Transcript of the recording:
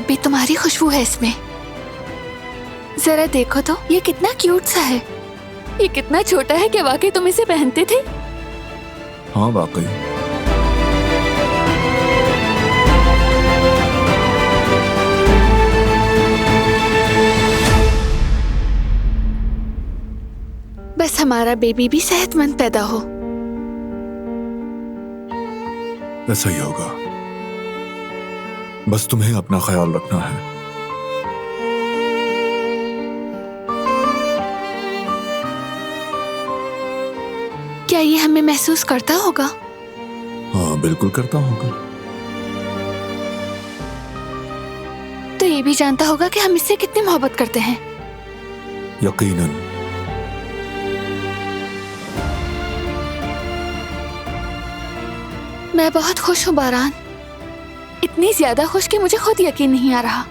भी तुम्हारी खुशबू है इसमें। जरा देखो तो, ये कितना क्यूट सा है। ये कितना छोटा है कि वाकई तुम इसे पहनते थे? हाँ वाकई। बस हमारा बेबी भी सेहतमंद पैदा हो। ऐसा ही होगा। बस तुम्हें अपना ख्याल रखना है। क्या ये हमें महसूस करता होगा? हाँ बिल्कुल करता होगा। तो ये भी जानता होगा कि हम इससे कितनी मोहब्बत करते हैं। यकीनन। मैं बहुत खुश हूँ बारान, इतनी ज्यादा खुश कि मुझे खुद यकीन नहीं आ रहा।